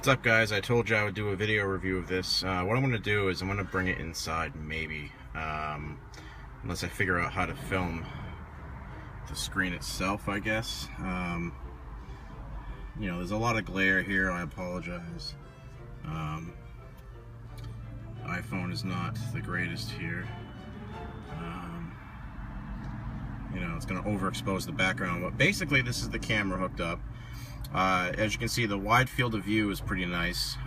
What's up, guys? I told you I would do a video review of this. What I'm going to do is I'm going to bring it inside, maybe. Unless I figure out how to film the screen itself, I guess. You know, there's a lot of glare here. I apologize. iPhone is not the greatest here. You know, it's going to overexpose the background. But basically, this is the camera hooked up. As you can see, the wide field of view is pretty nice.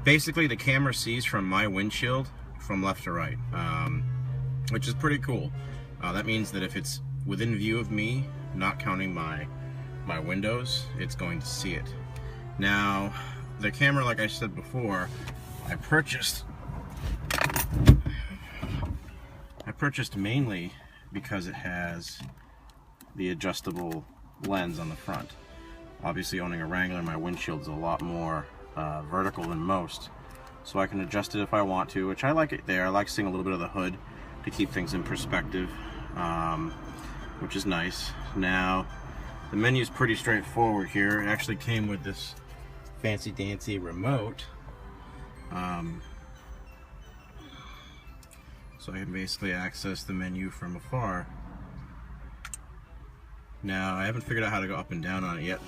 Basically, the camera sees from my windshield from left to right, which is pretty cool. That means that if it's within view of me, not counting my windows, it's going to see it. Now, the camera, like I said before, I purchased mainly because it has the adjustable lens on the front. Obviously, owning a Wrangler, my windshield's a lot more vertical than most, so I can adjust it if I want to, which I like it there. I like seeing a little bit of the hood to keep things in perspective, which is nice. Now, the menu's pretty straightforward here. It actually came with this fancy-dancy remote, so I can basically access the menu from afar. Now, I haven't figured out how to go up and down on it yet,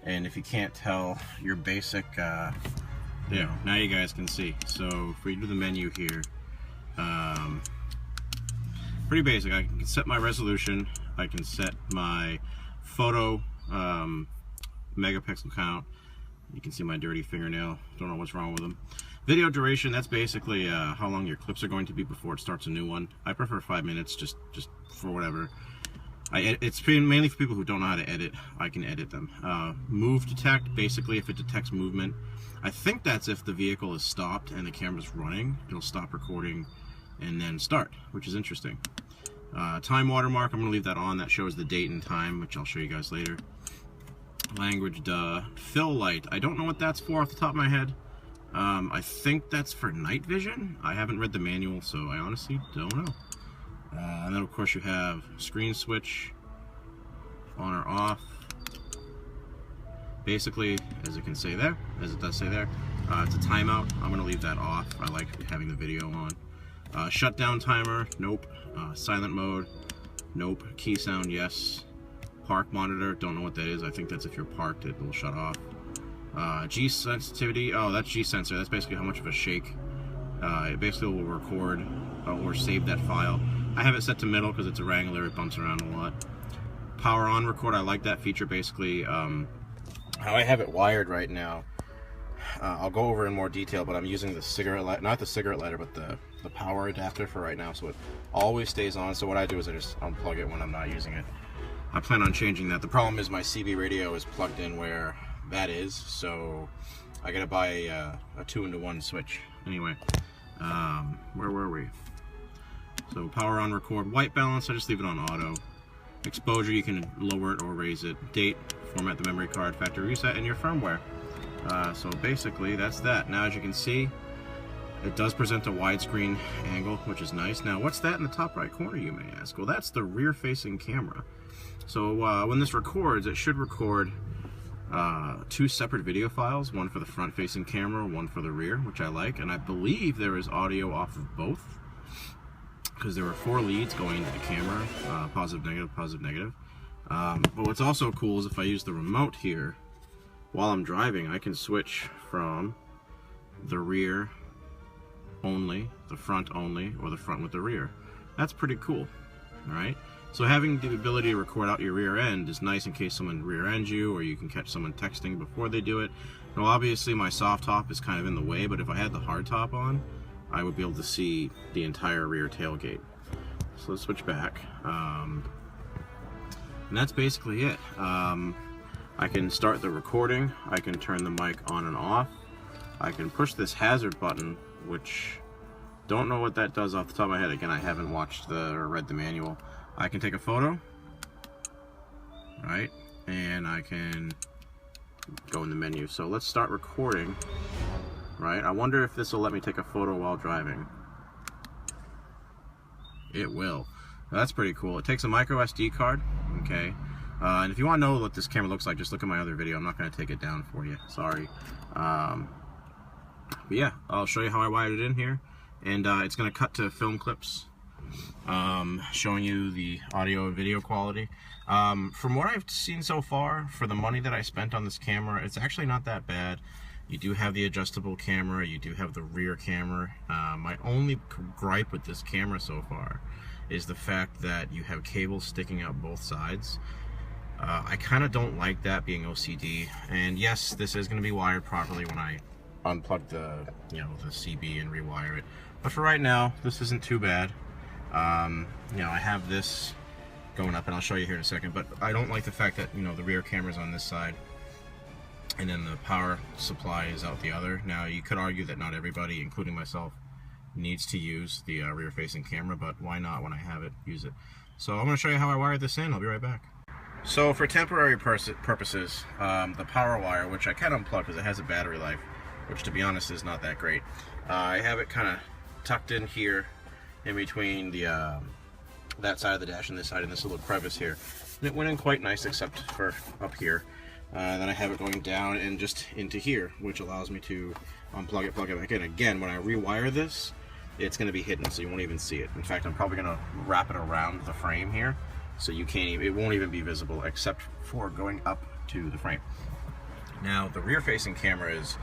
and if you can't tell, your basic, now you guys can see. So if we do the menu here, pretty basic. I can set my resolution, I can set my photo megapixel count. You can see my dirty fingernail, don't know what's wrong with them. Video duration, that's basically how long your clips are going to be before it starts a new one. I prefer 5 minutes, just for whatever. It's mainly for people who don't know how to edit. I can edit them. Move detect, basically if it detects movement. I think that's if the vehicle is stopped and the camera's running, it'll stop recording and then start, which is interesting. Time watermark, I'm going to leave that on. That shows the date and time, which I'll show you guys later. Language, fill light. I don't know what that's for off the top of my head. I think that's for night vision. I haven't read the manual, so I honestly don't know. And then of course you have screen switch, on or off. Basically, as it can say there, as it does say there, it's a timeout. I'm going to leave that off. I like having the video on. Shutdown timer, nope. Silent mode, nope. Key sound, yes. Park monitor, don't know what that is. I think that's if you're parked, it will shut off. G sensitivity, oh, that's G sensor. That's basically how much of a shake. It basically will record or save that file. I have it set to middle because it's a Wrangler, it bumps around a lot. Power on record, I like that feature. Basically, how I have it wired right now, I'll go over in more detail, but I'm using the cigarette light, not the cigarette lighter, but the power adapter for right now, so it always stays on. So what I do is I just unplug it when I'm not using it. I plan on changing that. The problem is my CB radio is plugged in where that is, so I gotta buy a 2-in-1 switch. Anyway, where were we? So power on record, white balance, I just leave it on auto. Exposure, you can lower it or raise it. Date, format the memory card, factory reset, and your firmware. So basically that's that. Now as you can see, it does present a widescreen angle, which is nice. Now what's that in the top right corner, you may ask? Well, that's the rear facing camera. So when this records, it should record 2 separate video files, one for the front facing camera, one for the rear, which I like, and I believe there is audio off of both, because there were 4 leads going into the camera, positive, negative, positive, negative. But what's also cool is if I use the remote here, while I'm driving, I can switch from the rear only, the front only, or the front with the rear. That's pretty cool, alright? So having the ability to record out your rear end is nice in case someone rear ends you, or you can catch someone texting before they do it. Now obviously my soft top is kind of in the way, but if I had the hard top on, I would be able to see the entire rear tailgate. So let's switch back. And that's basically it. I can start the recording, I can turn the mic on and off, I can push this hazard button, which don't know what that does off the top of my head. Again, I haven't watched or read the manual. I can take a photo, right? And I can go in the menu. So let's start recording, right? I wonder if this will let me take a photo while driving. It will. That's pretty cool. It takes a micro SD card, okay? And if you want to know what this camera looks like, just look at my other video. I'm not going to take it down for you. Sorry. But yeah, I'll show you how I wired it in here. And it's going to cut to film clips showing you the audio and video quality. From what I've seen so far, for the money that I spent on this camera, it's actually not that bad. You do have the adjustable camera, you do have the rear camera. My only gripe with this camera so far is the fact that you have cables sticking out both sides. I kind of don't like that, being OCD. And yes, this is going to be wired properly when I unplug the CB and rewire it. But for right now, this isn't too bad. I have this going up, and I'll show you here in a second. But I don't like the fact that the rear camera's on this side, and then the power supply is out the other. Now, you could argue that not everybody, including myself, needs to use the rear-facing camera, but why not when I have it, use it. So I'm going to show you how I wired this in. I'll be right back. So for temporary purposes, the power wire, which I can unplug because it has a battery life, which to be honest is not that great, I have it kind of tucked in here in between the that side of the dash and this side, in this little crevice here. And it went in quite nice except for up here. Then I have it going down and just into here, which allows me to unplug it, plug it back in. Again, when I rewire this, it's going to be hidden, so you won't even see it. In fact, I'm probably going to wrap it around the frame here, so you can't even, it won't even be visible except for going up to the frame. Now, the rear-facing camera is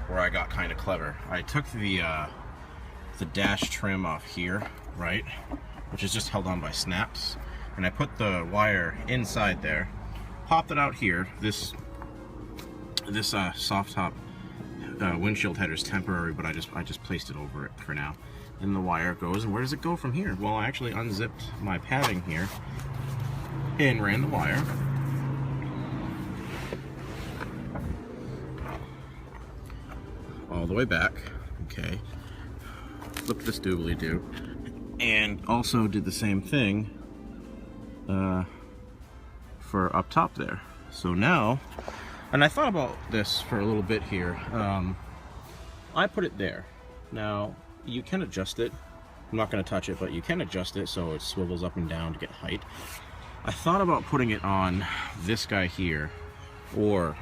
where I got kind of clever. I took the dash trim off here, right, which is just held on by snaps, and I put the wire inside there, popped it out here. This soft top windshield header is temporary, but I just placed it over it for now. And the wire goes, and where does it go from here? Well, I actually unzipped my padding here and ran the wire all the way back. Okay, flipped this doobly-doo, and also did the same thing for up top there. So now, and I thought about this for a little bit here. I put it there. Now, you can adjust it. I'm not going to touch it, but you can adjust it so it swivels up and down to get height. I thought about putting it on this guy here, or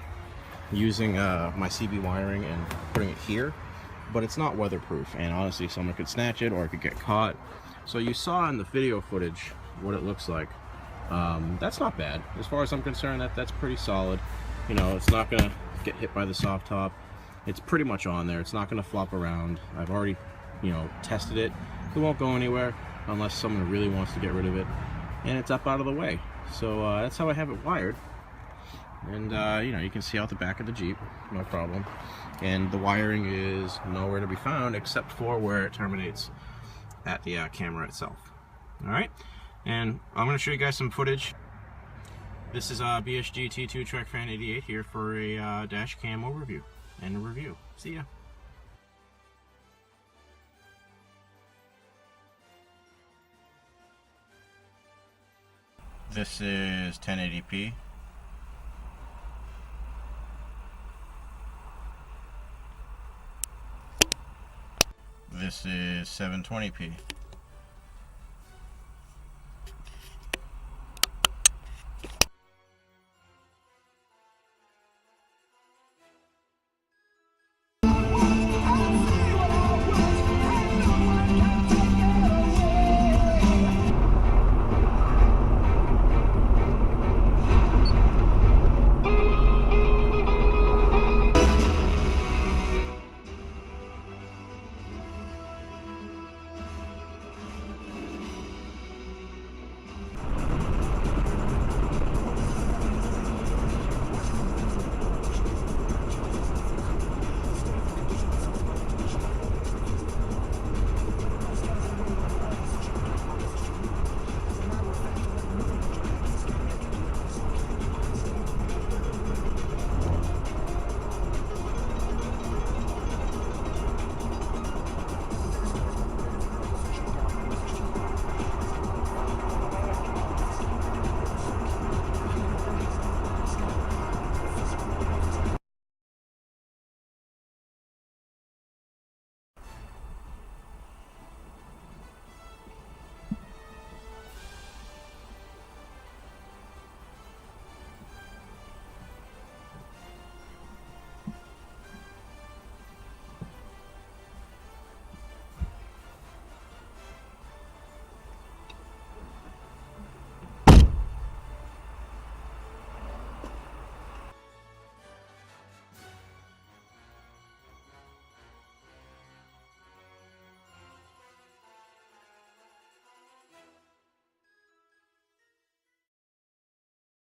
using my CB wiring and putting it here, but it's not weatherproof, and honestly someone could snatch it or it could get caught. So you saw in the video footage what it looks like. That's not bad. As far as I'm concerned, that's pretty solid. It's not going to get hit by the soft top. It's pretty much on there. It's not going to flop around. I've already tested it. It won't go anywhere unless someone really wants to get rid of it, and it's up out of the way. So that's how I have it wired. And you can see out the back of the Jeep, no problem. And the wiring is nowhere to be found except for where it terminates at the camera itself. All right, and I'm going to show you guys some footage. This is BSG T2 TrekFan 88 here for a dash cam overview and a review. See ya. This is 1080p. This is 720p.